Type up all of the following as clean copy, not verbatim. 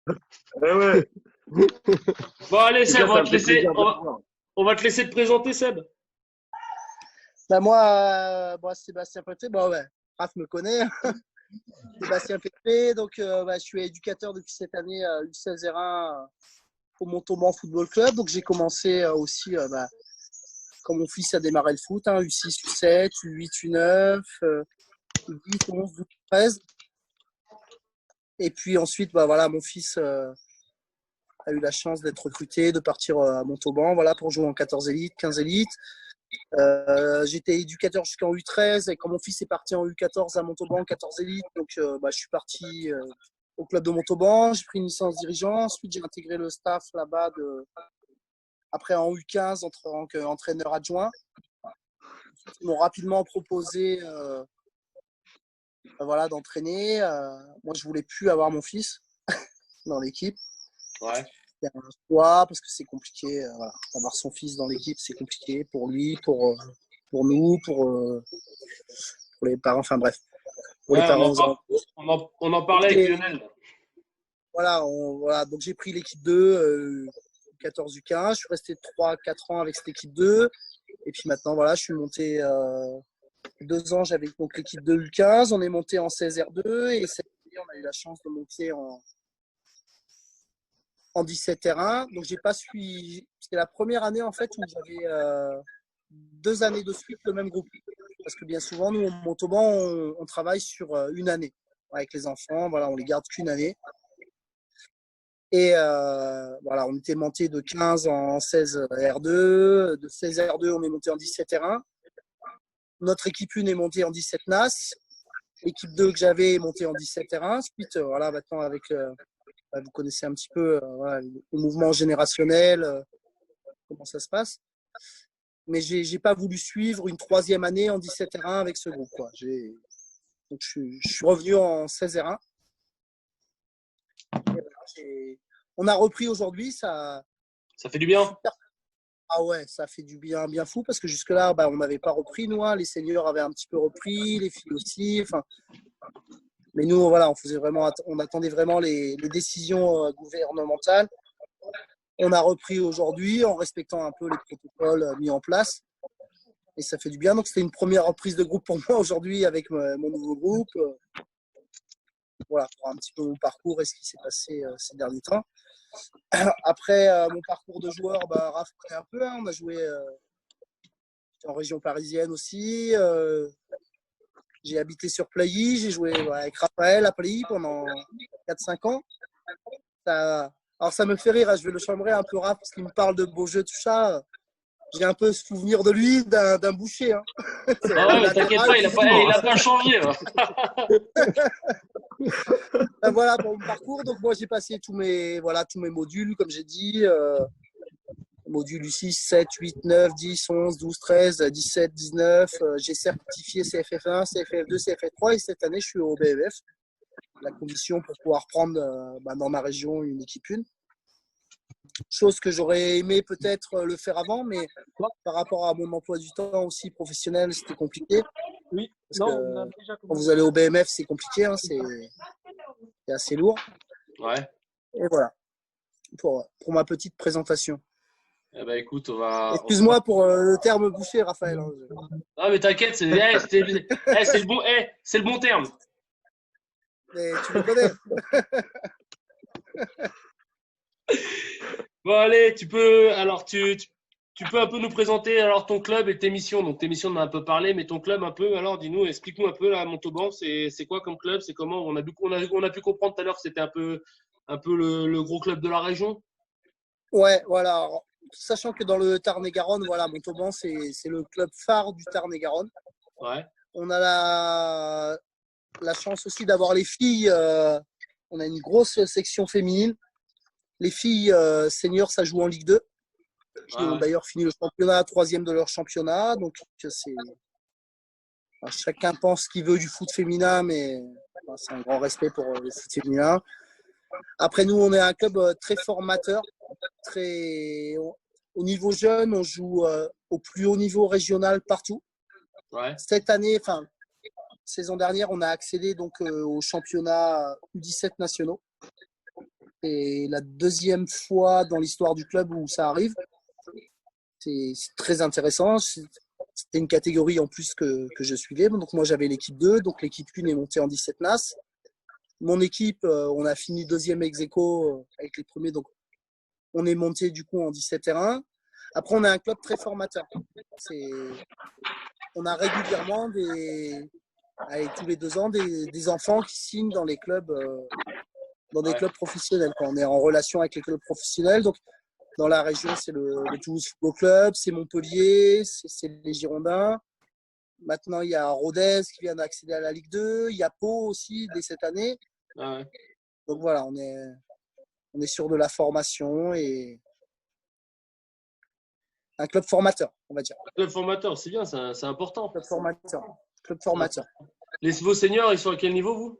Eh ouais. Bon, allez, En tout Seb, cas, ça me fait plaisir de te voir. on va te laisser te présenter, Seb. Bah moi, bon, Sébastien Pétré, bon ouais, Raph me connaît. Sébastien Pétré, donc je suis éducateur depuis cette année à U16 R1 au Montauban Football Club. Donc j'ai commencé aussi, quand mon fils a démarré le foot, hein, U6, U7, U8, U9, U10, U11, U12, U13. Et puis ensuite, voilà, mon fils a eu la chance d'être recruté, de partir à Montauban, voilà, pour jouer en 14 élites, 15 élites. J'étais éducateur jusqu'en U13 et quand mon fils est parti en U14 à Montauban, 14 élites, donc je suis parti au club de Montauban, j'ai pris une licence dirigeant, ensuite j'ai intégré le staff là-bas après en U15 en tant qu'entraîneur adjoint. Ils m'ont rapidement proposé voilà, d'entraîner. Moi je voulais plus avoir mon fils dans l'équipe. Ouais. C'est un choix parce que c'est compliqué. Voilà. Avoir son fils dans l'équipe, c'est compliqué pour lui, pour nous, pour les parents. Enfin bref, pour les Ouais, parents. on en parlait avec Lionel. Voilà, donc j'ai pris l'équipe 2, 14 U15. Je suis resté 3-4 ans avec cette équipe 2. Et puis maintenant, voilà, je suis monté 2 ans, j'avais donc l'équipe de U15. On est monté en 16 R2 et cette année, on a eu la chance de monter en 17 R1. Donc j'ai pas suivi. C'était la première année en fait où j'avais 2 années de suite le même groupe. Parce que bien souvent, nous, au Montauban, on travaille sur une année avec les enfants. Voilà, on les garde qu'une année. Et voilà, on était monté de 15 en 16 R2. De 16 R2, on est monté en 17 R1. Notre équipe 1 est montée en 17 NAS. L'équipe 2 que j'avais est montée en 17 R1. Ensuite, voilà, maintenant, avec vous connaissez un petit peu voilà, le mouvement générationnel, comment ça se passe. Mais j'ai pas voulu suivre une 3e année en 17 R1 avec ce groupe, quoi. Donc, je suis revenu en 16 R1. Et voilà, on a repris aujourd'hui. Ça fait du bien. Ah ouais, ça fait du bien, bien fou parce que jusque-là, on n'avait pas repris, nous. Hein. Les seniors avaient un petit peu repris, les filles aussi. Mais nous, voilà, on attendait vraiment les décisions gouvernementales. On a repris aujourd'hui en respectant un peu les protocoles mis en place. Et ça fait du bien. Donc, c'était une première reprise de groupe pour moi aujourd'hui avec mon nouveau groupe. Voilà, pour un petit peu mon parcours et ce qui s'est passé ces derniers temps. Après, mon parcours de joueur, Raph connaît un peu. Hein, on a joué en région parisienne aussi. J'ai habité sur Plailly. J'ai joué avec Raphaël à Plailly pendant 4-5 ans. Alors, ça me fait rire. Hein, je vais le chambrer un peu Raph parce qu'il me parle de beaux jeux, tout ça. J'ai un peu souvenir de lui, d'un boucher. Hein. Ah ouais, t'inquiète pas, il a pas changé. Voilà pour mon parcours. Donc, moi, j'ai passé tous mes modules, comme j'ai dit. Modules 6, 7, 8, 9, 10, 11, 12, 13, 17, 19. J'ai certifié CFF1, CFF2, CFF3 et cette année, je suis au BMF, la commission pour pouvoir prendre dans ma région une équipe 1. Chose que j'aurais aimé peut-être le faire avant, mais par rapport à mon emploi du temps aussi professionnel, c'était compliqué. Oui, parce que quand vous allez au BMF, c'est compliqué, hein, c'est assez lourd. Ouais. Et voilà, pour ma petite présentation. Eh ben, écoute, on va. Excuse-moi pour le terme boucher, Raphaël. Hein. Non, mais t'inquiète, c'est le bon terme. Mais tu me connais. Bon, allez, tu peux un peu nous présenter alors ton club et tes missions. Donc, tes missions, on en a un peu parlé, mais ton club un peu, alors dis-nous, explique-nous un peu là, Montauban, c'est quoi comme club, c'est comment on a pu comprendre tout à l'heure que c'était un peu le gros club de la région. Ouais, voilà. Alors, sachant que dans le Tarn-et-Garonne, voilà, Montauban, c'est le club phare du Tarn-et-Garonne. Ouais. On a la chance aussi d'avoir les filles. On a une grosse section féminine. Les filles seniors, ça joue en Ligue 2. Qui ont d'ailleurs fini le championnat, 3e de leur championnat. Donc, chacun pense ce qu'il veut du foot féminin, mais c'est un grand respect pour le foot féminin. Après, nous, on est un club très formateur. Au niveau jeune, on joue au plus haut niveau régional partout. Ouais. Cette année, saison dernière, on a accédé donc au championnat U17 nationaux. C'est la deuxième fois dans l'histoire du club où ça arrive. C'est très intéressant. C'était une catégorie en plus que je suivais. Donc moi, j'avais l'équipe 2. Donc l'équipe 1 est montée en 17 NAS. Mon équipe, on a fini deuxième ex-aequo avec les premiers. Donc on est monté du coup en 17 R1. Après, on a un club très formateur. On a régulièrement tous les 2 ans des enfants qui signent dans les clubs, dans des clubs professionnels. Quand on est en relation avec les clubs professionnels, donc dans la région, c'est le Toulouse Football Club, c'est Montpellier, c'est les Girondins. Maintenant, il y a Rodez qui vient d'accéder à la Ligue 2. Il y a Pau aussi dès cette année. Ah ouais. Donc voilà, on est sur de la formation et un club formateur, on va dire. Club formateur, c'est bien, c'est important. Club formateur. Club formateur. Vos seniors, ils sont à quel niveau, vous?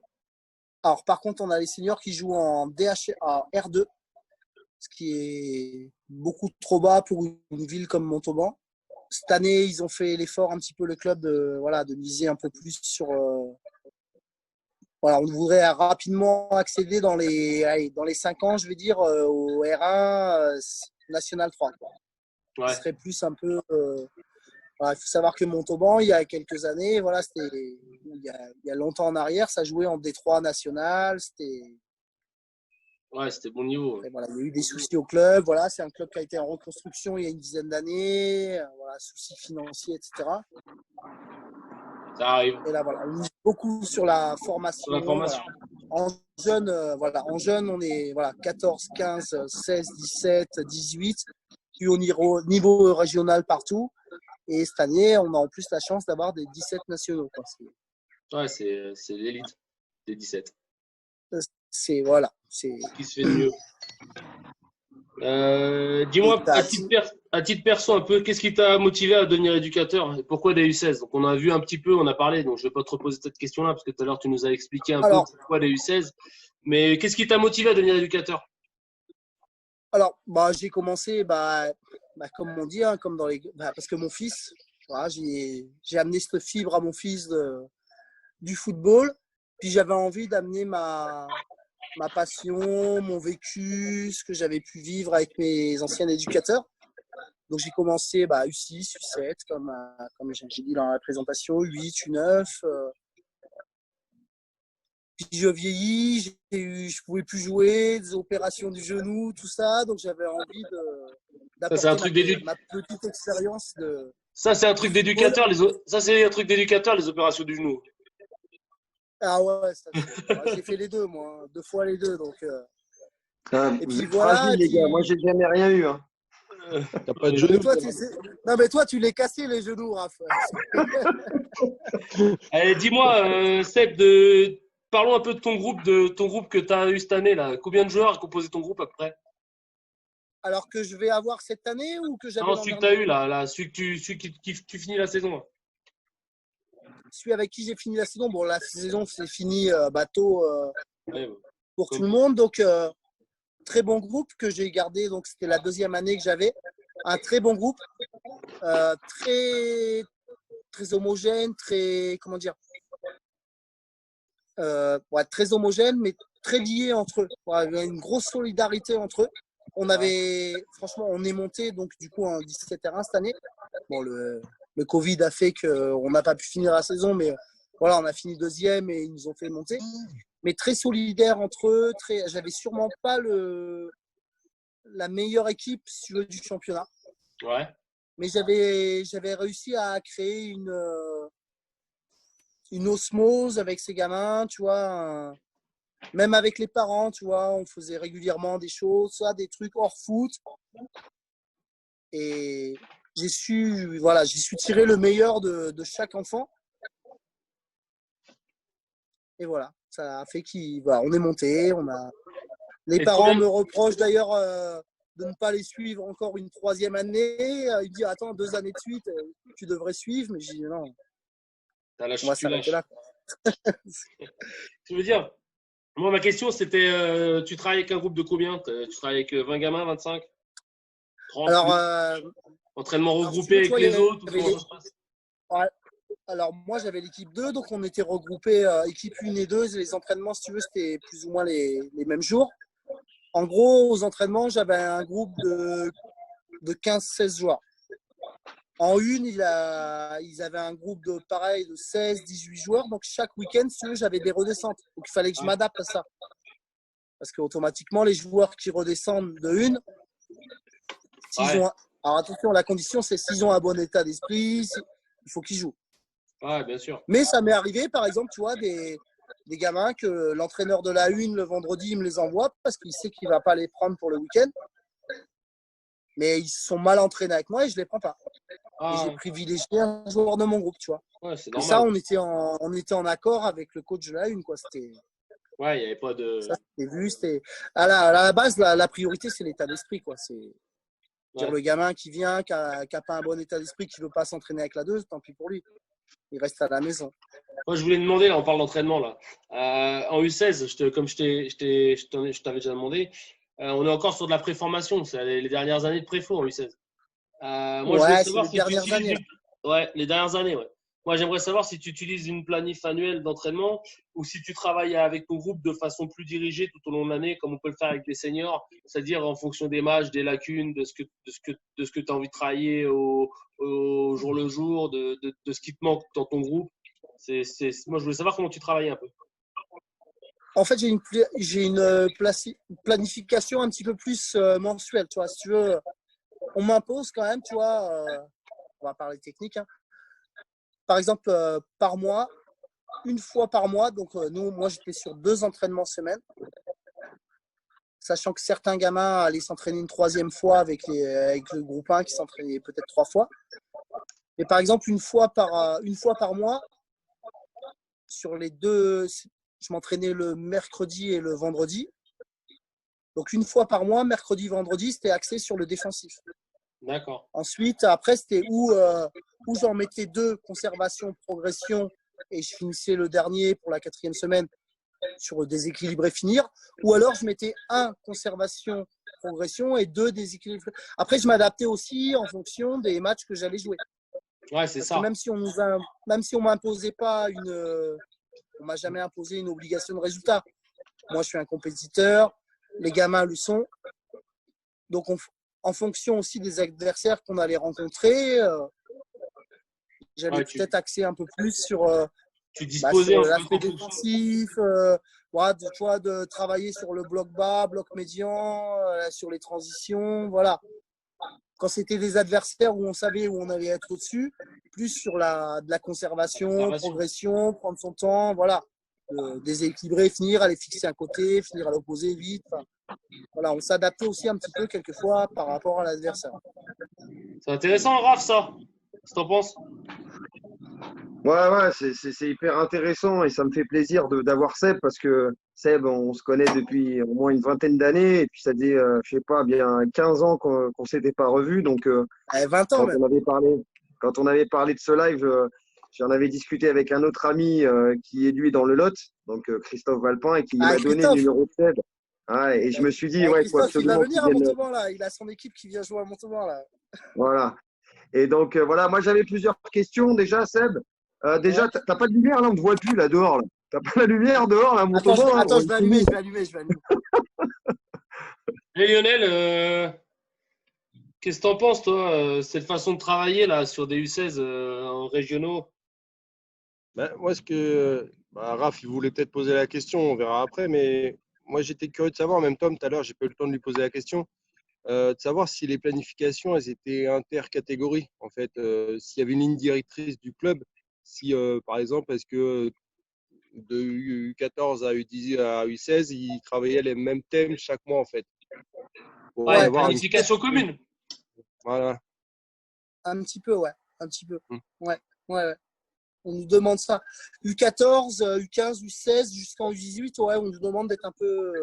Alors, par contre, on a les seniors qui jouent en R2, ce qui est beaucoup trop bas pour une ville comme Montauban. Cette année, ils ont fait l'effort un petit peu, le club, de miser un peu plus sur. On voudrait rapidement accéder dans les 5 ans, je vais dire, au R1 National 3. Ouais. Ce serait plus un peu. Il faut savoir que Montauban, il y a quelques années, il y a longtemps en arrière, ça jouait en D3 national. Ouais, c'était bon niveau. Il y a eu des soucis au club. Voilà, c'est un club qui a été en reconstruction il y a une dizaine d'années. Soucis financiers, etc. Ça arrive. Et là, on mise beaucoup sur la formation. Sur la formation. En jeune, on est 14, 15, 16, 17, 18. Puis au niveau régional partout. Et cette année, on a en plus la chance d'avoir des 17 nationaux. Ouais, c'est l'élite des 17. C'est ce qui se fait de mieux. Dis-moi, à titre perso, un peu, qu'est-ce qui t'a motivé à devenir éducateur et pourquoi des U16? Donc, on a vu un petit peu, on a parlé, donc je ne vais pas te reposer cette question-là parce que tout à l'heure, tu nous as expliqué un peu pourquoi des U16. Mais qu'est-ce qui t'a motivé à devenir éducateur? Alors, j'ai commencé, comme on dit, comme dans parce que mon fils, j'ai amené cette fibre à mon fils du football. Puis j'avais envie d'amener ma passion, mon vécu, ce que j'avais pu vivre avec mes anciens éducateurs. Donc j'ai commencé U6, U7, comme j'ai dit dans la présentation, U8, U9. Puis je vieillis, je pouvais plus jouer, des opérations du genou, tout ça. Donc j'avais envie d'apporter ma petite expérience de. Ça, c'est un truc d'éducateur, les opérations du genou. Ah ouais, j'ai fait les deux, moi. 2 fois les deux. Donc, et puis fragile, les gars. Moi, j'ai jamais rien eu. Hein. T'as pas de genoux. Non, mais toi, tu l'es cassé, les genoux, Raph. Allez, dis-moi, Seb, parlons un peu de ton groupe que tu as eu cette année. Là. Combien de joueurs a composé ton groupe après? Alors que je vais avoir cette année ou que j'avais? Non, celui que tu as eu, là, celui que tu finis la saison. Là. Celui avec qui j'ai fini la saison. Bon, la saison, c'est fini bateau pour tout le monde. Donc, très bon groupe que j'ai gardé. Donc, c'était la 2e année que j'avais. Un très bon groupe. Très, très homogène. Très, comment dire très homogène, mais très lié entre eux. Il y avait une grosse solidarité entre eux. Franchement, on est monté donc du coup en 17 terrains cette année. Bon, le Covid a fait qu'on n'a pas pu finir la saison, mais voilà, on a fini 2e et ils nous ont fait monter. Mais très solidaires entre eux. J'avais sûrement pas la meilleure équipe si tu veux, du championnat. Ouais. Mais j'avais réussi à créer une osmose avec ces gamins, tu vois. Même avec les parents, tu vois, on faisait régulièrement des choses, des trucs hors foot. Et j'ai su tirer le meilleur de chaque enfant. Et voilà, ça a fait qu'on est monté. Les parents me reprochent d'ailleurs de ne pas les suivre encore une 3e année. Ils disent, attends, 2 années de suite, tu devrais suivre. Mais je dis, non, on va s'arrêter là. Tu veux dire, moi, ma question, c'était, tu travailles avec un groupe de combien? Tu travailles avec 20 gamins, 25? 30? Alors, entraînement regroupé avec les autres? Comment ça se passe? Ouais. Alors, moi, j'avais l'équipe 2, donc on était regroupés équipe 1 et 2. Les entraînements, si tu veux, c'était plus ou moins les mêmes jours. En gros, aux entraînements, j'avais un groupe de 15-16 joueurs. En une, ils avaient un groupe de pareil de 16-18 joueurs. Donc, chaque week-end, si tu veux, j'avais des redescentes. Donc, il fallait que je m'adapte à ça. Parce qu'automatiquement, les joueurs qui redescendent de une, alors attention, la condition, c'est s'ils ont un bon état d'esprit, il faut qu'ils jouent. Ouais, bien sûr. Mais ça m'est arrivé, par exemple, tu vois, des gamins que l'entraîneur de la une, le vendredi, il me les envoie parce qu'il sait qu'il ne va pas les prendre pour le week-end. Mais ils sont mal entraînés avec moi et je ne les prends pas. Et j'ai privilégié un joueur de mon groupe, tu vois. Ouais, c'est et normal. ça, on était en accord avec le coach de la une, quoi. Ouais, il n'y avait pas de… Ça, c'était vu. À la base, la priorité, c'est l'état d'esprit, quoi. Dire le gamin qui vient, qui n'a pas un bon état d'esprit, qui ne veut pas s'entraîner avec la 2, tant pis pour lui. Il reste à la maison. Moi, je voulais demander, là, on parle d'entraînement, là. En U16, comme je t'avais déjà demandé, on est encore sur de la préformation. C'est les dernières années de préfo en U16. Moi, je voulais savoir si tu utilises… Ouais, les dernières années, ouais. Moi, j'aimerais savoir si tu utilises une planif annuelle d'entraînement ou si tu travailles avec ton groupe de façon plus dirigée tout au long de l'année, comme on peut le faire avec des seniors, c'est-à-dire en fonction des matchs, des lacunes, de ce que tu as envie de travailler au jour le jour, de ce qui te manque dans ton groupe. Moi, je voulais savoir comment tu travaillais un peu. En fait, j'ai une planification un petit peu plus mensuelle. Tu vois, si tu veux, on m'impose quand même, tu vois, on va parler technique, hein. Par exemple, par mois, une fois par mois. Donc, moi, j'étais sur 2 entraînements semaine. Sachant que certains gamins allaient s'entraîner une 3e fois avec le groupe 1 qui s'entraînait peut-être 3 fois. Mais par exemple, une fois par mois, sur les 2, je m'entraînais le mercredi et le vendredi. Donc, une fois par mois, mercredi, vendredi, c'était axé sur le défensif. D'accord. Ensuite, après, c'était où j'en mettais 2, conservation, progression, et je finissais le dernier pour la 4e semaine sur déséquilibrer, finir. Ou alors, je mettais 1, conservation, progression, et 2, déséquilibre. Après, je m'adaptais aussi en fonction des matchs que j'allais jouer. Ouais, c'est ça. Même si on m'imposait pas on m'a jamais imposé une obligation de résultat. Moi, je suis un compétiteur, les gamins le sont. Donc, en fonction aussi des adversaires qu'on allait rencontrer, j'allais peut-être axer un peu plus sur l'aspect défensif, de travailler sur le bloc bas, bloc médian, sur les transitions, voilà. Quand c'était des adversaires où on savait où on allait être au-dessus, plus sur de la conservation, progression, prendre son temps, voilà. Déséquilibrer, finir, aller fixer un côté, finir à l'opposé vite. Voilà, on s'adaptait aussi un petit peu quelquefois par rapport à l'adversaire. C'est intéressant, Raph, ça. Qu'est-ce que t'en penses? Ouais, c'est hyper intéressant et ça me fait plaisir d'avoir Seb parce que Seb, on se connaît depuis au moins une vingtaine d'années et puis ça dit, je sais pas, bien 15 ans qu'on s'était pas revus. Donc, 20 ans même. Quand on avait parlé de ce live, j'en avais discuté avec un autre ami qui est lui dans le Lot, donc Christophe Valpin, et qui m'a donné le numéro de Seb. Ah, et je me suis dit, il faut absolument qu'il vienne. Il va venir à Montauban, là. Il a son équipe qui vient jouer à Montauban, là. Voilà. Et donc, voilà, moi j'avais plusieurs questions déjà, Seb. Déjà, t'as pas de lumière là, on ne te voit plus là dehors. T'as pas la lumière dehors là, Montauban. Attends, je vais allumer. Et Lionel, qu'est-ce que t'en penses, toi, cette façon de travailler là sur des U16 en régionaux? Moi, Raph, il voulait peut-être poser la question, on verra après, mais moi j'étais curieux de savoir, même Tom tout à l'heure, j'ai pas eu le temps de lui poser la question, de savoir si les planifications elles étaient intercatégories, en fait, s'il y avait une ligne directrice du club, si par exemple, est-ce que de U14 à U10 à U16, ils travaillaient les mêmes thèmes chaque mois, en fait. Ouais, planification commune. Voilà. Un petit peu, ouais. Un petit peu. Ouais. On nous demande ça. U14, U15, U16, jusqu'en U18, ouais, on nous demande d'être un peu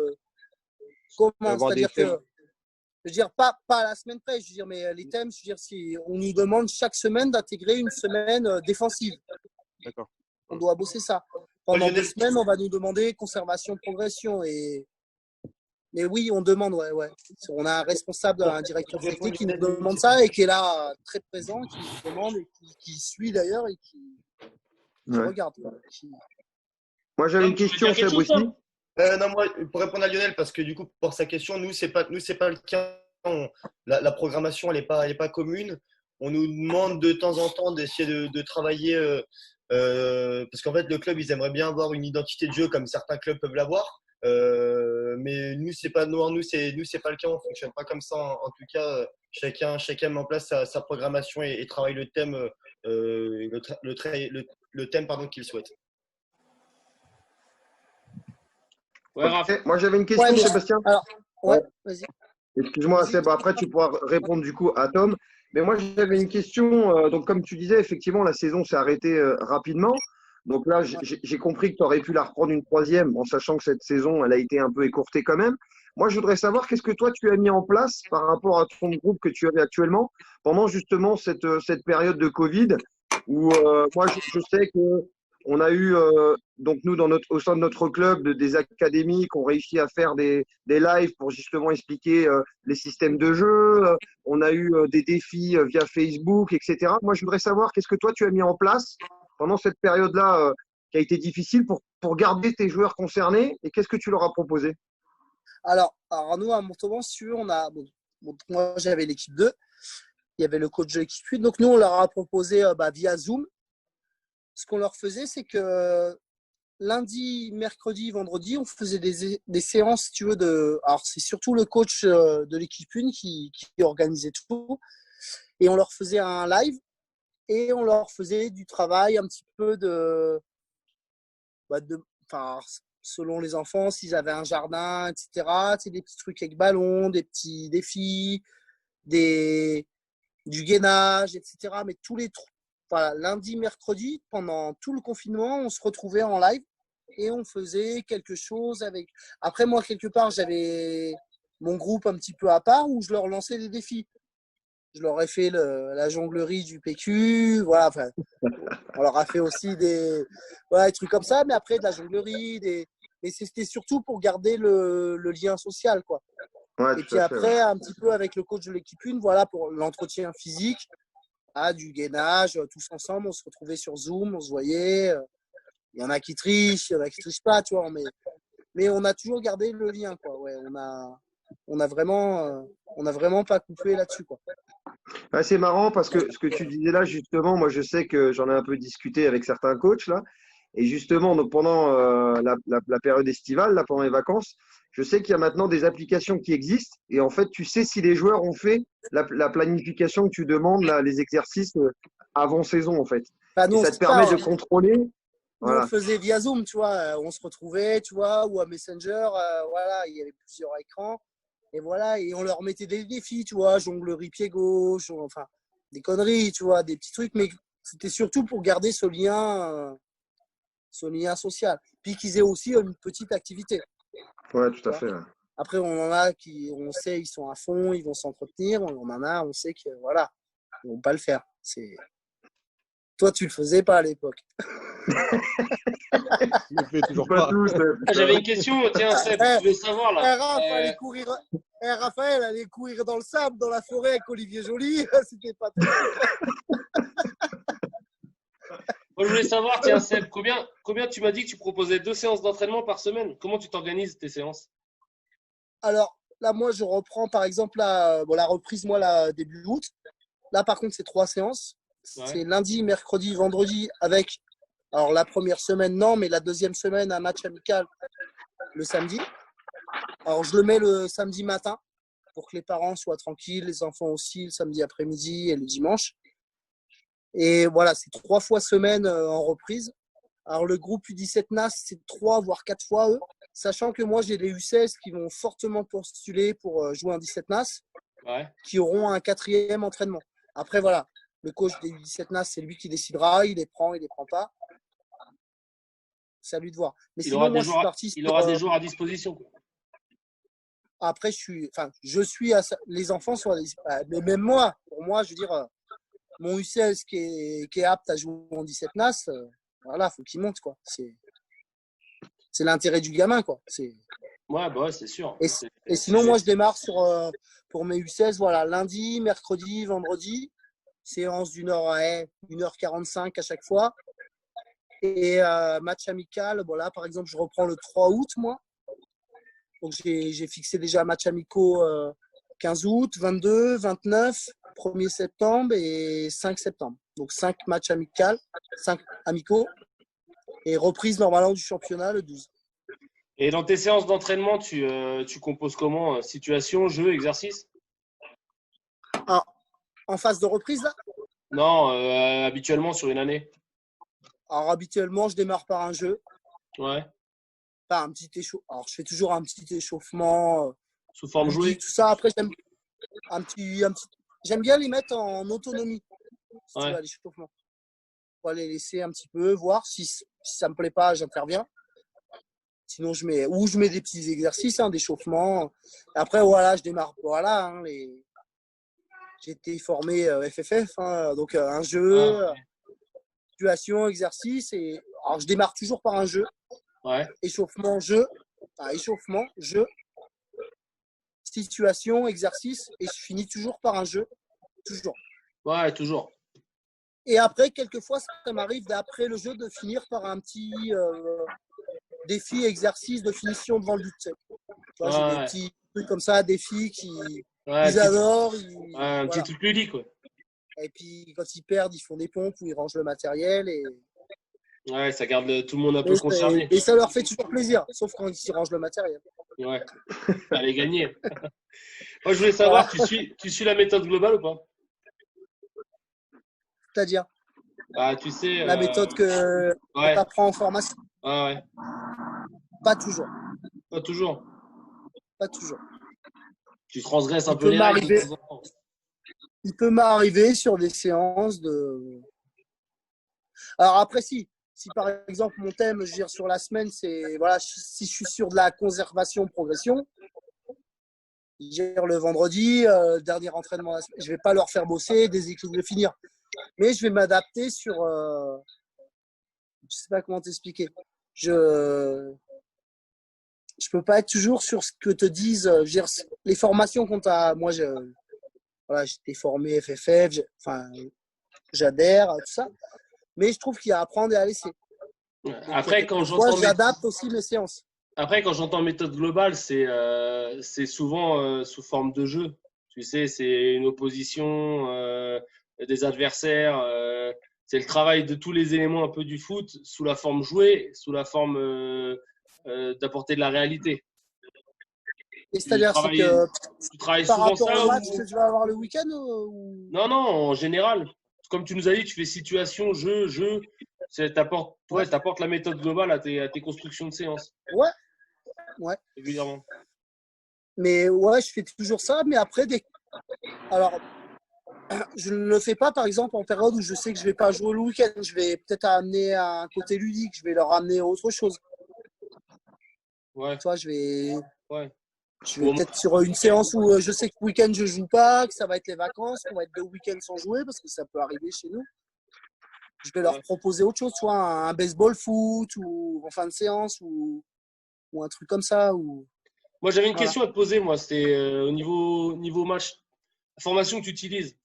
commun. C'est-à-dire que, je veux dire, pas à la semaine près, je veux dire, mais les thèmes, je veux dire, on nous demande chaque semaine d'intégrer une semaine défensive. D'accord. On doit bosser ça. Pendant 2 semaines, on va nous demander conservation, progression. Mais oui, on demande, ouais. On a un responsable, un directeur technique qui nous demande ça et qui est là très présent, qui nous demande et qui suit d'ailleurs et qui regarde. Moi, j'avais une question, Seb, aussi. Non, moi, pour répondre à Lionel, parce que du coup, pour sa question, nous, c'est pas le cas. La programmation, elle est pas commune. On nous demande de temps en temps d'essayer de travailler, parce qu'en fait, le club, ils aimeraient bien avoir une identité de jeu comme certains clubs peuvent l'avoir. Mais nous, c'est pas nous, c'est pas le cas. On fonctionne pas comme ça. En tout cas, chacun met en place sa programmation et travaille le thème, le thème pardon qu'il souhaite. Ouais, Okay. Moi, j'avais une question, Sébastien. Alors, vas-y. Excuse-moi, Seb, après tu pourras répondre du coup à Tom. Mais moi, j'avais une question. Donc, comme tu disais, effectivement, la saison s'est arrêtée rapidement. Donc là, j'ai compris que tu aurais pu la reprendre une troisième, en sachant que cette saison, elle a été un peu écourtée quand même. Moi, je voudrais savoir qu'est-ce que toi, tu as mis en place par rapport à ton groupe que tu avais actuellement pendant justement cette période de Covid où moi, je sais que on a eu, donc nous, au sein de notre club, des académies qui ont réussi à faire des lives pour justement expliquer les systèmes de jeu. On a eu des défis via Facebook, etc. Moi, je voudrais savoir qu'est-ce que toi, tu as mis en place pendant cette période-là qui a été difficile pour garder tes joueurs concernés et qu'est-ce que tu leur as proposé? Alors nous, à Montauban, moi, j'avais l'équipe 2. Il y avait le coach de l'équipe 8. Donc, nous, on leur a proposé via Zoom. Ce qu'on leur faisait, c'est que lundi, mercredi, vendredi, on faisait des séances, si tu veux, alors c'est surtout le coach de l'équipe 1 qui organisait tout. Et on leur faisait un live et on leur faisait du travail un petit peu selon les enfants, s'ils avaient un jardin, etc. Tu sais, des petits trucs avec ballon, des petits défis, du gainage, etc. Mais voilà, lundi, mercredi, pendant tout le confinement, on se retrouvait en live et on faisait quelque chose avec. Après, moi, quelque part, j'avais mon groupe un petit peu à part où je leur lançais des défis. Je leur ai fait la jonglerie du PQ, voilà. Enfin, on leur a fait aussi des trucs comme ça, mais après de la jonglerie, mais c'était surtout pour garder le lien social, quoi. Ouais, et puis après, un petit peu avec le coach de l'équipe 1, voilà, pour l'entretien physique, du gainage, tous ensemble, on se retrouvait sur Zoom, on se voyait. Il y en a qui trichent, il y en a qui trichent pas, tu vois, mais on a toujours gardé le lien, quoi. Ouais, on a vraiment pas coupé là-dessus, quoi. Ouais, c'est marrant parce que ce que tu disais là, justement, moi je sais que j'en ai un peu discuté avec certains coachs là. Et justement, donc, pendant la période estivale, là, pendant les vacances, je sais qu'il y a maintenant des applications qui existent. Et en fait, tu sais si les joueurs ont fait la planification que tu demandes, là, les exercices avant saison, en fait. Nous, et ça te permet de contrôler. Nous, on le faisait via Zoom, tu vois. On se retrouvait, tu vois, ou à Messenger. Voilà, il y avait plusieurs écrans. Et voilà, et on leur mettait des défis, tu vois, jonglerie pied gauche, enfin, des conneries, tu vois, des petits trucs. Mais c'était surtout pour garder ce lien social. Puis qu'ils aient aussi une petite activité. Ouais, tout à fait. Ouais. Après, on en a on sait, ils sont à fond, ils vont s'entretenir. On en a, on sait que, voilà, ils ne vont pas le faire. Toi, tu le faisais pas à l'époque. J'avais une question, tiens, Seb, je voulais savoir là. Raphaël allait courir dans le sable, dans la forêt avec Olivier Joly. C'était pas tout. Moi, je voulais savoir, tiens, Seb, combien tu m'as dit que tu proposais 2 séances d'entraînement par semaine? Comment tu t'organises tes séances? Alors, là, moi, je reprends, par exemple, la reprise, moi, là, début août. Là, par contre, c'est 3 séances. Ouais. C'est lundi, mercredi, vendredi avec, alors la première semaine, non, mais la deuxième semaine, un match amical le samedi. Alors, je le mets le samedi matin pour que les parents soient tranquilles, les enfants aussi, le samedi après-midi et le dimanche. Et voilà, c'est 3 fois semaine en reprise. Alors, le groupe U17 NAS, c'est 3 voire 4 fois eux. Sachant que moi, j'ai des U16 qui vont fortement postuler pour jouer en 17 NAS, qui auront un 4e entraînement. Après, voilà, le coach des U17 NAS, c'est lui qui décidera, il les prend pas. C'est à lui de voir. Mais il aura des joueurs à disposition, quoi. Après, les enfants sont mais même moi, pour moi, je veux dire, mon U16 qui est apte à jouer en 17 NAS, voilà, faut qu'il monte, quoi. C'est l'intérêt du gamin, quoi. Ouais, c'est sûr. Et sinon, moi, je démarre pour mes U16, voilà, lundi, mercredi, vendredi, séance d'une heure, 1h45 à chaque fois. Et match amical, bon là, par exemple, je reprends le 3 août, moi. Donc, j'ai fixé déjà matchs amicaux 15 août, 22, 29, 1er septembre et 5 septembre. Donc, 5 matchs amicaux, 5 amicaux et reprise normalement du championnat le 12. Et dans tes séances d'entraînement, tu composes comment? Situation, jeu, exercice? Ah, en phase de reprise, là? Non, habituellement sur une année. Alors, habituellement, je démarre par un jeu. Ouais. Pas un petit échauffement. Alors, je fais toujours un petit échauffement. Sous forme ludique, jouée? tout ça. Après, j'aime bien les mettre en autonomie. Si tu Ouais. veux, à l'échauffement. On va les laisser un petit peu, voir si ça me plaît pas, j'interviens. Sinon, je mets des petits exercices d'échauffement. Après, voilà, je démarre. Voilà, hein, j'ai été formé FFF, hein, donc un jeu, Ah, situation, exercice. Alors, je démarre toujours par un jeu. ouais. Échauffement, jeu. Échauffement, jeu. Situation, exercice. Et je finis toujours par un jeu. Toujours. Ouais, toujours. Et après, quelquefois, ça m'arrive d'après le jeu de finir par un petit défi, exercice de finition devant le but. Tu vois, j'ai des Ouais. petits trucs comme ça, défis qui Ouais, ils adorent. ouais, un petit Voilà. truc ludique, ouais. Et puis, quand ils perdent, ils font des pompes ou ils rangent le matériel. Ouais, ça garde tout le monde un peu concerné. Et ça leur fait toujours plaisir, sauf quand ils rangent le matériel. Ouais. Allez gagner. Moi, je voulais savoir, tu suis la méthode globale ou pas? C'est-à-dire Bah, tu sais. la méthode que tu Ouais. apprends en formation. Ouais. Pas toujours. Pas toujours. Pas toujours. Tu transgresses un Il peu peut les règles de m'arriver. temps en temps. Il peut m'arriver sur des séances de. Alors après, si par exemple mon thème, je veux dire, sur la semaine, c'est voilà, si je suis sur de la conservation progression, je veux dire, le vendredi, dernier entraînement de la semaine, je vais pas leur faire bosser des équilibres de finir, mais je vais m'adapter sur. Je sais pas comment t'expliquer. Je peux pas être toujours sur ce que te disent. Je veux dire, les formations qu'on t'a. Moi, voilà, j'étais formé FFF, j'adhère à tout ça. Mais je trouve qu'il y a à apprendre et à laisser. Donc, Après, quand moi, j'entends j'adapte aussi mes séances. Après, quand j'entends méthode globale, c'est souvent sous forme de jeu. Tu sais, c'est une opposition, des adversaires. C'est le travail de tous les éléments un peu du foot sous la forme jouée, sous la forme d'apporter de la réalité. Et c'est-à-dire, c'est Tu travailles par souvent rapport ça au match ou... que tu vas avoir le week-end ou... Non, non, en général. Comme tu nous as dit, tu fais situation, jeu. T'apportes la méthode globale à tes constructions de séances. Ouais. Régulièrement. Mais ouais, je fais toujours ça. Mais après, alors, je ne le fais pas, par exemple, en période où je sais que je ne vais pas jouer le week-end. Je vais peut-être amener un côté ludique. Je vais leur amener autre chose. Ouais. Tu vois, je vais Bon, peut-être sur une séance où je sais que le week-end je joue pas, que ça va être les vacances, qu'on va être 2 week-ends sans jouer parce que ça peut arriver chez nous. Je vais leur proposer autre chose, soit un baseball foot ou en fin de séance ou un truc comme ça. Moi, j'avais une question à te poser. Moi, c'était au niveau match. La formation que tu utilises,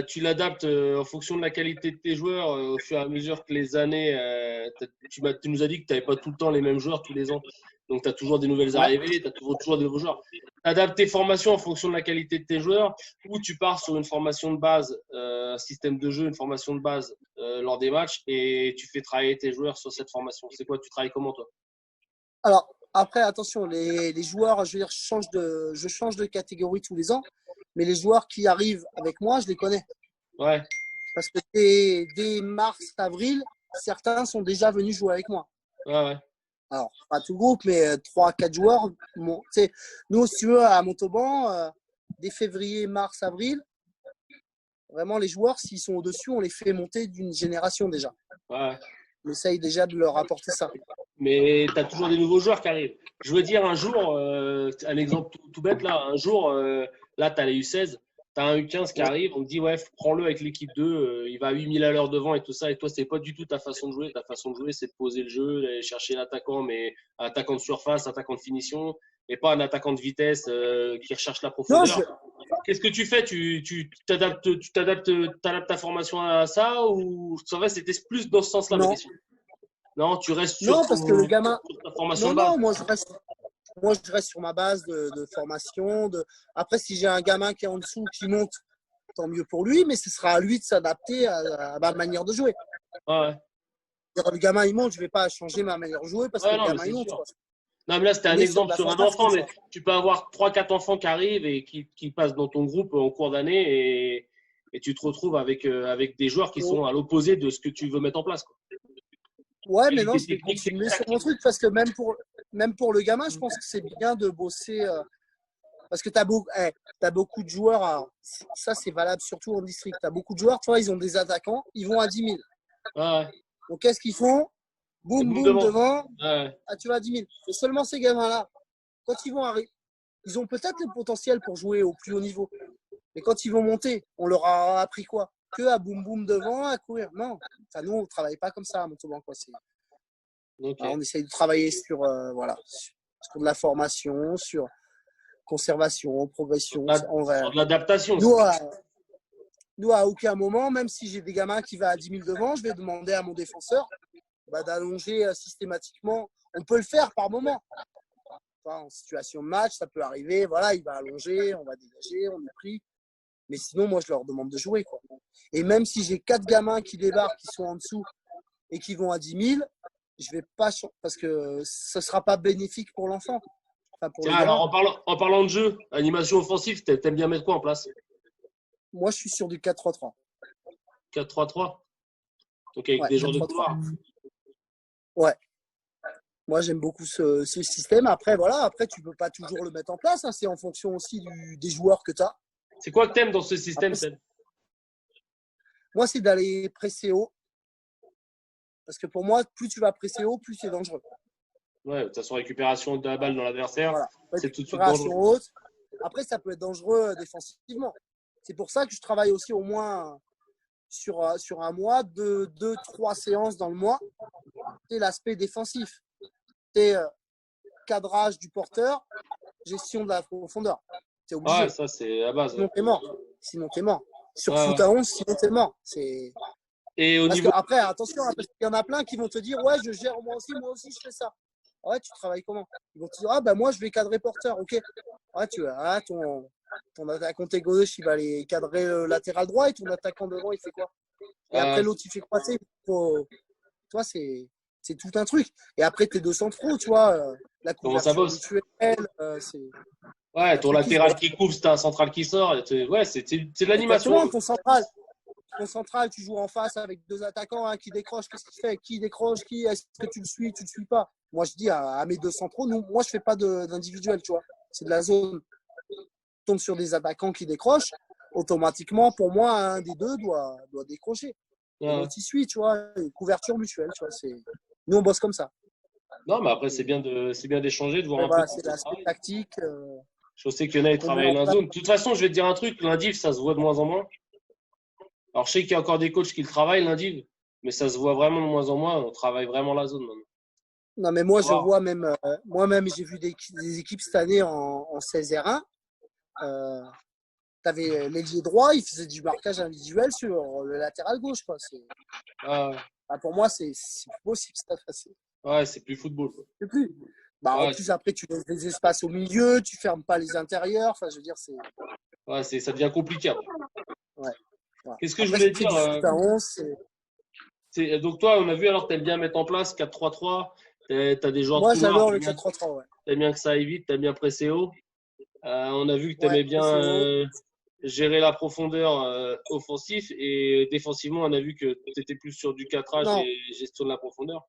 tu l'adaptes en fonction de la qualité de tes joueurs au fur et à mesure que les années. Tu nous as dit que tu n'avais pas tout le temps les mêmes joueurs tous les ans. Donc, tu as toujours des nouvelles arrivées, tu as toujours des nouveaux joueurs. Tu adaptes tes formations en fonction de la qualité de tes joueurs ou tu pars sur une formation de base, un système de jeu, une formation de base lors des matchs et tu fais travailler tes joueurs sur cette formation. C'est quoi? Tu travailles comment, toi? Alors, après, attention, les joueurs, je veux dire, je change de catégorie tous les ans, mais les joueurs qui arrivent avec moi, je les connais. Ouais. Parce que dès mars, avril, certains sont déjà venus jouer avec moi. Ouais. Alors, pas tout le groupe, mais 3-4 joueurs. Bon, nous, si tu veux, à Montauban, dès février, mars, avril, vraiment, les joueurs, s'ils sont au-dessus, on les fait monter d'une génération déjà. Ouais. On essaye déjà de leur apporter ça. Mais tu as toujours des nouveaux joueurs qui arrivent. Je veux dire, un jour, un exemple tout bête, là, un jour, là, tu as les U16, tu as un U15 qui arrive, on te dit, ouais, prends-le avec l'équipe 2, il va à 8000 à l'heure devant et tout ça, et toi, c'est pas du tout ta façon de jouer. Ta façon de jouer, c'est de poser le jeu, d'aller chercher l'attaquant, mais un attaquant de surface, attaquant de finition, et pas un attaquant de vitesse qui recherche la profondeur. Qu'est-ce que tu fais? Tu t'adaptes ta formation à ça ou ça va, c'était plus dans ce sens-là, ma question? Non, tu restes sur parce que le gamin. ta formation de base. Non, moi moi, je reste sur ma base de formation. Après, si j'ai un gamin qui est en dessous, qui monte, tant mieux pour lui, mais ce sera à lui de s'adapter à ma manière de jouer. Ouais. Le gamin, il monte, je ne vais pas changer ma manière de jouer parce que Ouais, le non, mais gamin, c'est il monte. sûr. Quoi. Non, mais là, c'était On un est sur de exemple la sur un formation, enfant, mais ça. tu peux avoir 3-4 enfants qui arrivent et qui passent dans ton groupe en cours d'année et tu te retrouves avec des joueurs qui sont à l'opposé de ce que tu veux mettre en place, quoi. Ouais, mais non, Qualité je vais technique, continuer sur tactique. mon truc parce que même pour le gamin, je pense que c'est bien de bosser parce que tu as beaucoup de joueurs. Alors, ça, c'est valable surtout en district. Tu as beaucoup de joueurs, tu vois, ils ont des attaquants, ils vont à 10 000. Ouais. Donc, qu'est-ce qu'ils font? Et Boum, boum boum, devant. devant. Ouais. Ah, tu vas à 10 000. Et seulement ces gamins-là, quand ils vont arriver, ils ont peut-être le potentiel pour jouer au plus haut niveau. Mais quand ils vont monter, on leur a appris quoi? Que à boum, boum devant, à courir. Non. Enfin, nous, on ne travaille pas comme ça à Montauban, quoi. Ok. Alors, on essaye de travailler sur de la formation, sur conservation, progression. Sur de l'adaptation. Nous, à aucun moment, même si j'ai des gamins qui vont à 10 000 devant, je vais demander à mon défenseur d'allonger systématiquement. On peut le faire par moment. Enfin, en situation de match, ça peut arriver. Voilà, il va allonger, on va dégager, on est pris. Mais sinon, moi, je leur demande de jouer, quoi. Et même si j'ai 4 gamins qui débarquent, qui sont en dessous et qui vont à 10 000, je vais pas parce que ce sera pas bénéfique pour l'enfant. Enfin, pour Tiens, le gamin. alors en parlant de jeu, animation offensive, t'aimes bien mettre quoi en place? Moi, je suis sur du 4-3-3. 4-3-3. Donc avec Ouais, des joueurs de 4-3-3. couloir. Ouais. Moi, j'aime beaucoup ce système. Après, voilà, après, tu peux pas toujours le mettre en place. Hein. C'est en fonction aussi des joueurs que tu as. C'est quoi que t'aimes dans ce système, Après, Seb? moi, c'est d'aller presser haut. Parce que pour moi, plus tu vas presser haut, plus c'est dangereux. Ouais, de toute façon, récupération de la balle dans l'adversaire, Voilà. c'est tout de suite Récupération dangereux. haute. Après, ça peut être dangereux défensivement. C'est pour ça que je travaille aussi au moins sur un mois, 2-3 séances dans le mois. C'est l'aspect défensif. C'est cadrage du porteur, gestion de la profondeur. C'est obligé. Ouais, ça, c'est la base. Sinon, t'es mort. Sinon, t'es mort. Sur Ouais, foot à 11, sinon, t'es mort. C'est... Et au Parce niveau. qu'après, attention, hein, parce qu'il y en a plein qui vont te dire ouais, je gère moi aussi, je fais ça. Ouais, tu travailles comment? Ils vont te dire ah, ben moi, je vais cadrer porteur. Ok. Ouais, ton attaquant gauche, il va aller cadrer le latéral droit et ton attaquant devant, il fait quoi? Et après, l'autre, il fait quoi? Tu vois, c'est tout un truc. Et après, tes deux centraux, tu vois, la Comment ça couverture bosse? mutuelle, c'est. Ouais, un ton truc qui se latéral bosse. qui couvre, c'est un central qui sort. Ouais, c'est de l'animation. Exactement, ton central, tu joues en face avec deux attaquants, hein, qui décroche, qu'est-ce qu'il fait? Qui décroche? Est-ce que tu le suis pas? Moi, je dis à mes deux centraux, moi, je fais pas d'individuel, tu vois. C'est de la zone. Tombe sur des attaquants qui décrochent, automatiquement, pour moi, un des deux doit décrocher. Et Ouais. l'autre, il suit, tu vois. Une couverture mutuelle, tu vois. Nous, on bosse comme ça. Non, mais après, c'est bien d'échanger, de voir un Voilà, peu. c'est l'aspect tactique. Je sais qu'il y en a qui travaillent la zone. De toute façon, je vais te dire un truc, l'indiv, ça se voit de moins en moins. Alors, je sais qu'il y a encore des coachs qui le travaillent, l'indiv, mais ça se voit vraiment de moins en moins. On travaille vraiment la zone maintenant. Non, mais moi, je Wow. vois même, moi-même, j'ai vu des équipes cette année en 16 R1. Tu avais l'ailier droit, il faisait du marquage individuel sur le latéral gauche, quoi. Pour moi, c'est plus possible, ça. Ouais, c'est plus football, quoi. C'est plus. En plus, après, tu laisses des espaces au milieu, tu fermes pas les intérieurs. Enfin, je veux dire, c'est. Ouais, ça devient compliqué après. Ouais. Qu'est-ce que je Après, voulais c'est dire? du foot à 11, Donc, toi, on a vu, alors, tu aimes bien mettre en place 4-3-3. Tu as des joueurs moi, de couloir. j'adore le 4-3-3, ouais. Tu aimes bien que ça aille vite, tu aimes bien presser haut. On a vu que tu aimais Ouais, bien gérer la profondeur offensif et défensivement, on a vu que tu étais plus sur du cadrage Non. et gestion de la profondeur.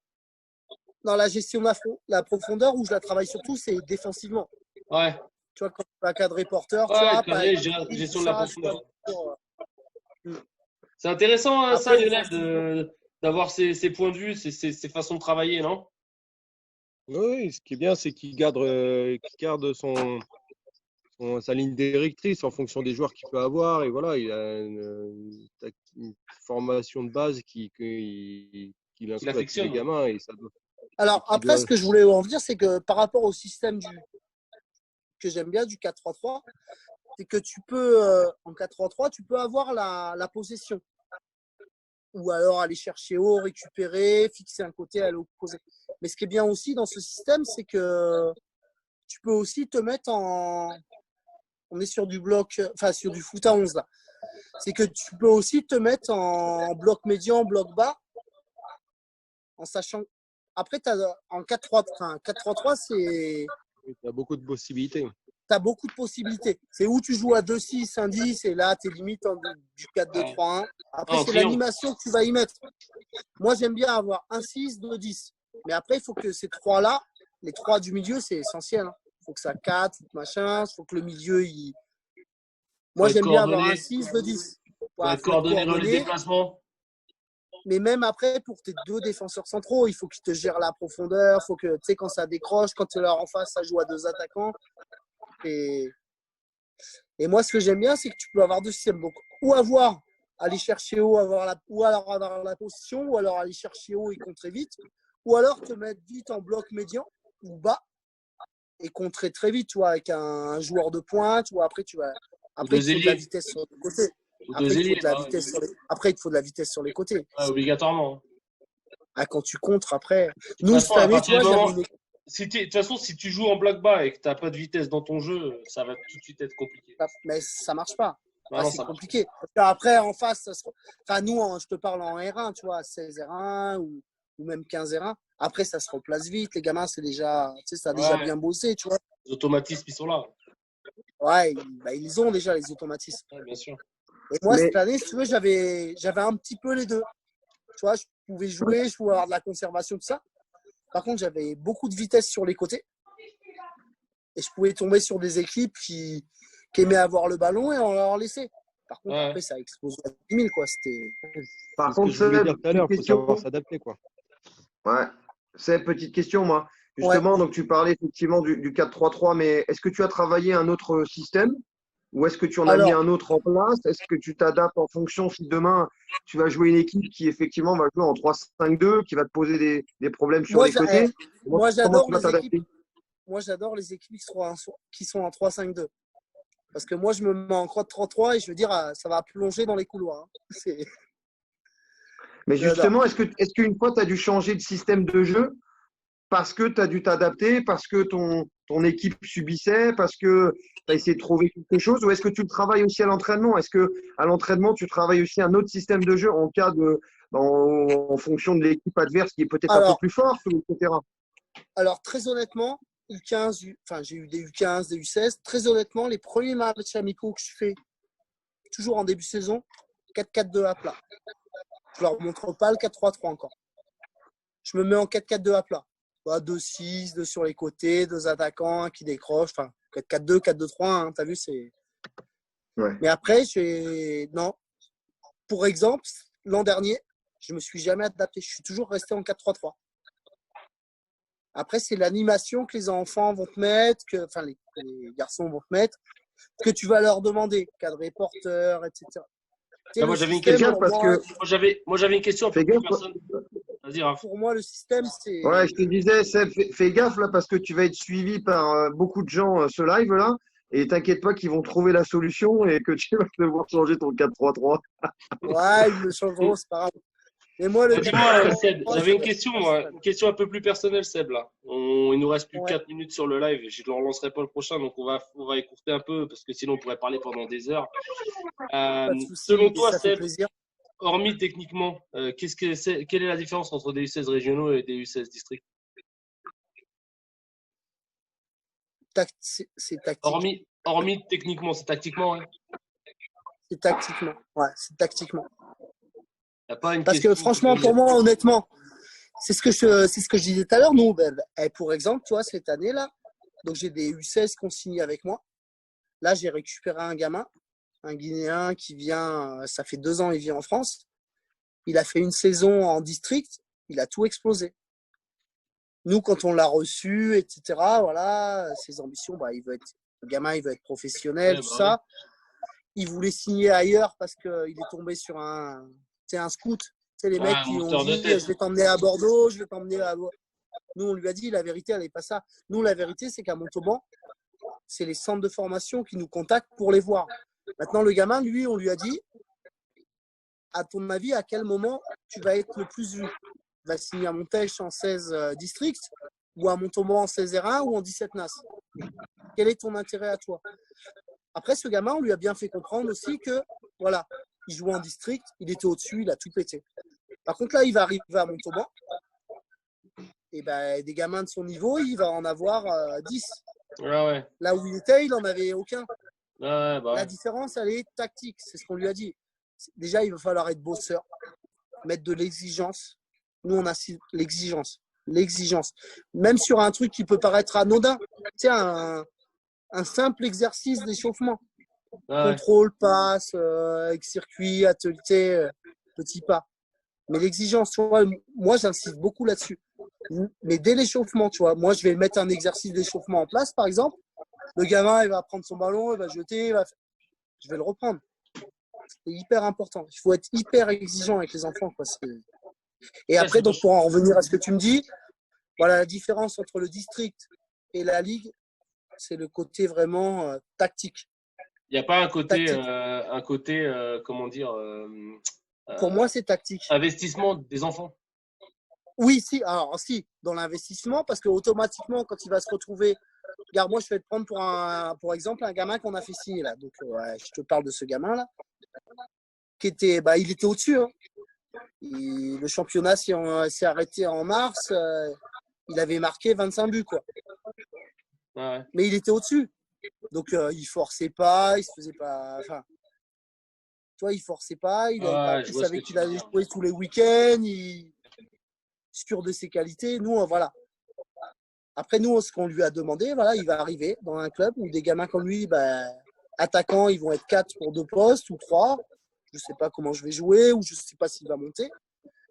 Dans la gestion de la profondeur, où je la travaille surtout, c'est défensivement. Ouais, Tu vois, quand tu vas cadrer porteur, tu ouais, vois, cadré, pas gestion de la profondeur. sur, C'est intéressant, hein, ça, Après, Lionel, d'avoir ces points de vue, ces façons de travailler, non? Oui, ce qui est bien, c'est qu'il garde sa ligne directrice en fonction des joueurs qu'il peut avoir. Et voilà, il a une formation de base qu'il insuffle à tous les affectionne. gamins. Et Alors, après, ce que je voulais en dire, c'est que par rapport au système que j'aime bien, du 4-3-3, c'est que tu peux, en 4-3-3, tu peux avoir la possession. Ou alors aller chercher haut, récupérer, fixer un côté à l'opposé. Mais ce qui est bien aussi dans ce système, c'est que tu peux aussi te mettre en. On est sur du bloc, enfin sur du foot à 11 là. C'est que tu peux aussi te mettre en bloc médian, bloc bas, en sachant. Après, en 4-3, enfin, 4-3-3, c'est. Tu as beaucoup de possibilités. Tu as beaucoup de possibilités. C'est où tu joues à 2-6, 1-10, et là, tu es limite du 4-2-3-1. Après, c'est l'animation que tu vas y mettre. Moi, j'aime bien avoir 1-6, 2-10. Mais après, il faut que ces trois-là, les trois du milieu, c'est essentiel. Il faut que ça 4, machin. Il faut que le milieu, il. Moi, j'aime bien avoir 1-6, 2-10. Faut être coordonné dans les déplacements. Mais même après, pour tes deux défenseurs centraux, il faut qu'ils te gèrent la profondeur. Il faut que, tu sais, quand ça décroche, quand tu es là en face, ça joue à deux attaquants. Et moi, ce que j'aime bien, c'est que tu peux avoir deux systèmes. Donc, ou aller chercher haut, ou alors avoir la position, ou alors aller chercher haut et contrer vite, ou alors te mettre vite en bloc médian ou bas et contrer très vite, tu vois, avec un joueur de pointe, ou après, il faut de la vitesse sur les côtés. Après, il te faut de la vitesse sur les côtés. Ouais, obligatoirement. Ah, quand tu contres, après. Nous, cette année, tu vois, de toute façon, si tu joues en bloc bas et que tu n'as pas de vitesse dans ton jeu, ça va tout de suite être compliqué. Mais ça ne marche pas. Non, c'est compliqué. Après, en face, nous, je te parle en R1, tu vois, 16 R1 ou même 15 R1. Après, ça se replace vite. Les gamins, c'est déjà, tu sais, ça a déjà bien bossé, tu vois. Les automatismes, ils sont là. Ouais, ils ont déjà les automatismes. Ouais, bien sûr. Et moi, cette année, si tu veux, j'avais un petit peu les deux. Tu vois, je pouvais jouer, je pouvais avoir de la conservation, tout ça. Par contre, j'avais beaucoup de vitesse sur les côtés. Et je pouvais tomber sur des équipes qui aimaient avoir le ballon et on leur laissait. Par contre, après, ça explose à 10 000, quoi. Par contre, je voulais dire tout à l'heure, il faut savoir s'adapter, quoi. Ouais, c'est une petite question, moi. Justement, donc tu parlais effectivement du 4-3-3, mais est-ce que tu as travaillé un autre système? Ou est-ce que tu en as mis un autre en place? Est-ce que tu t'adaptes en fonction si demain tu vas jouer une équipe qui effectivement va jouer en 3-5-2, qui va te poser des problèmes sur les côtés? Moi, j'adore les équipes qui sont en 3-5-2. Parce que moi, je me mets en 3-3 et je veux dire, ça va plonger dans les couloirs. Mais justement, est-ce qu'une fois, tu as dû changer de système de jeu parce que tu as dû t'adapter, parce que ton équipe subissait, parce que tu as essayé de trouver quelque chose, ou est-ce que tu le travailles aussi à l'entraînement? Est-ce qu'à l'entraînement, tu travailles aussi un autre système de jeu en cas en fonction de l'équipe adverse qui est peut-être un peu plus forte, etc. Alors, très honnêtement, j'ai eu des U15, des U16. Très honnêtement, les premiers matchs amicaux que je fais, toujours en début de saison, 4-4-2 à plat. Je leur montre pas le 4-3-3 encore. Je me mets en 4-4-2 à plat. 2-6, 2 sur les côtés, 2 attaquants, un qui décroche. Enfin, 4-4-2, 4-2-3, hein, t'as vu, c'est. Ouais. Mais après, non. Pour exemple, l'an dernier, je me suis jamais adapté. Je suis toujours resté en 4-3-3. Après, c'est l'animation que les enfants vont te mettre, les garçons vont te mettre, que tu vas leur demander, cadre porteur, etc. Moi, j'avais une question moi, j'avais une question. Fais gaffe. Vas-y, Raph. Pour moi, le système, c'est. Ouais, je te disais, Seb, fais gaffe là parce que tu vas être suivi par beaucoup de gens ce live là. Et t'inquiète pas qu'ils vont trouver la solution et que tu vas devoir changer ton 4-3-3. Ouais, ils me changeront, c'est pas grave. Et moi, dis-moi, Seb, j'avais une question un peu plus personnelle, Seb, là. Il nous reste plus que 4 minutes sur le live. Je ne le relancerai pas le prochain, donc on va écourter un peu, parce que sinon on pourrait parler pendant des heures. Selon toi, Seb, hormis techniquement, quelle est la différence entre des U16 régionaux et des U16 districts? C'est tactique. Hormis techniquement, c'est tactiquement, hein? C'est tactiquement, ouais, c'est tactiquement. Parce que franchement, pour moi, honnêtement, c'est ce que je disais tout à l'heure. Nous, pour exemple, toi, cette année-là, donc j'ai des U16 qui ont signé avec moi. Là, j'ai récupéré un gamin, un Guinéen qui vient, ça fait 2 ans, il vit en France. Il a fait une saison en district, il a tout explosé. Nous, quand on l'a reçu, etc., voilà, ses ambitions, le gamin, il veut être professionnel, tout ça. Il voulait signer ailleurs parce qu'il est tombé sur un scout. C'est les mecs qui ont dit je vais t'emmener à Bordeaux, je vais t'emmener à. Nous, on lui a dit la vérité, elle n'est pas ça. Nous, la vérité, c'est qu'à Montauban, c'est les centres de formation qui nous contactent pour les voir. Maintenant, le gamin, lui, on lui a dit à ton avis, à quel moment tu vas être le plus vu? Tu vas signer à Montèche en 16 districts ou à Montauban en 16 R1 ou en 17 NAS? Quel est ton intérêt à toi? Après, ce gamin, on lui a bien fait comprendre aussi que, voilà, il jouait en district, il était au-dessus, il a tout pété. Par contre, là, il va arriver à Montauban. Et ben, des gamins de son niveau, il va en avoir 10. Ouais. Là où il était, il n'en avait aucun. Ouais, bah La ouais. différence, elle est tactique. C'est ce qu'on lui a dit. Déjà, il va falloir être bosseur, mettre de l'exigence. Nous, on a l'exigence. L'exigence. Même sur un truc qui peut paraître anodin. Tu sais, un simple exercice d'échauffement. Ouais. Contrôle, passe, avec circuit, atelier, petit pas. Mais l'exigence, tu vois, moi, j'insiste beaucoup là-dessus. Mais dès l'échauffement, tu vois, moi, je vais mettre un exercice d'échauffement en place, par exemple. Le gamin, il va prendre son ballon, il va jeter, je vais le reprendre. C'est hyper important. Il faut être hyper exigeant avec les enfants, quoi. Et après, donc, pour en revenir à ce que tu me dis, voilà, la différence entre le district et la ligue, c'est le côté vraiment tactique. Il n'y a pas un côté, comment dire, pour moi, c'est tactique. Investissement des enfants. Oui, si. Alors, si, dans l'investissement, parce que automatiquement, quand il va se retrouver. Regarde, moi, je vais te prendre pour exemple un gamin qu'on a fait signer là. Donc, je te parle de ce gamin-là, qui était, il était au-dessus. Hein. Le championnat s'est arrêté en mars. Il avait marqué 25 buts, quoi. Ouais. Mais il était au-dessus. Donc, il forçait pas, il se faisait pas. Enfin, tu vois, il forçait pas. Il savait qu'il allait jouer tous les week-ends. Sûr de ses qualités. Nous, voilà. Après, nous, ce qu'on lui a demandé, voilà, il va arriver dans un club où des gamins comme lui, attaquants, ils vont être 4 pour 2 postes ou 3. Je ne sais pas comment je vais jouer ou je ne sais pas s'il va monter.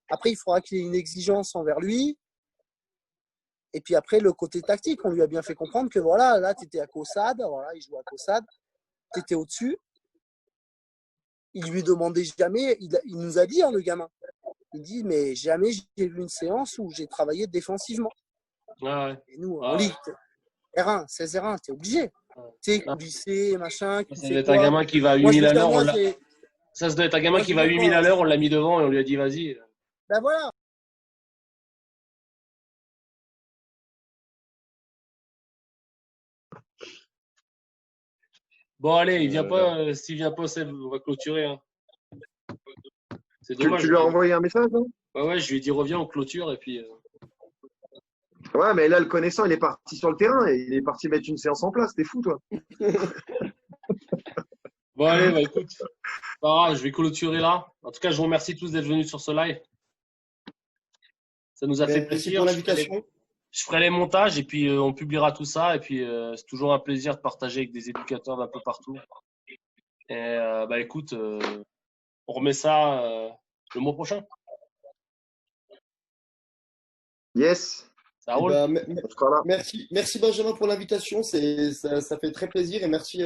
Après, il faudra qu'il ait une exigence envers lui. Et puis après, le côté tactique, on lui a bien fait comprendre que voilà, là, tu étais à Caussade, voilà, il jouait à Caussade, tu étais au-dessus. Il lui demandait jamais, il nous a dit, hein, le gamin, il dit, mais jamais j'ai vu une séance où j'ai travaillé défensivement. Ouais. Et nous, en Ligue, R1, 16 R1, t'es obligé. Tu sais, lycée, machin. Ça doit être un gamin qui va à 8000 à l'heure. Ça doit être un gamin qui va à 8000 à l'heure, on l'a mis devant et on lui a dit, vas-y. Ben voilà. Bon, allez, il vient pas. S'il vient pas, Seb, on va clôturer. Hein. C'est dommage. Tu lui as envoyé un message, non? Ouais, je lui ai dit, reviens, on clôture et puis. Ouais, mais là, le connaissant, il est parti sur le terrain et il est parti mettre une séance en place. T'es fou, toi. Bon, allez, écoute. Pas grave, je vais clôturer là. En tout cas, je vous remercie tous d'être venus sur ce live. Ça nous a fait plaisir. Pour l'invitation. Je ferai les montages et puis on publiera tout ça. Et puis, c'est toujours un plaisir de partager avec des éducateurs d'un peu partout. Et écoute, on remet ça le mois prochain. Yes. Ça roule. Merci Benjamin pour l'invitation. Ça fait très plaisir et merci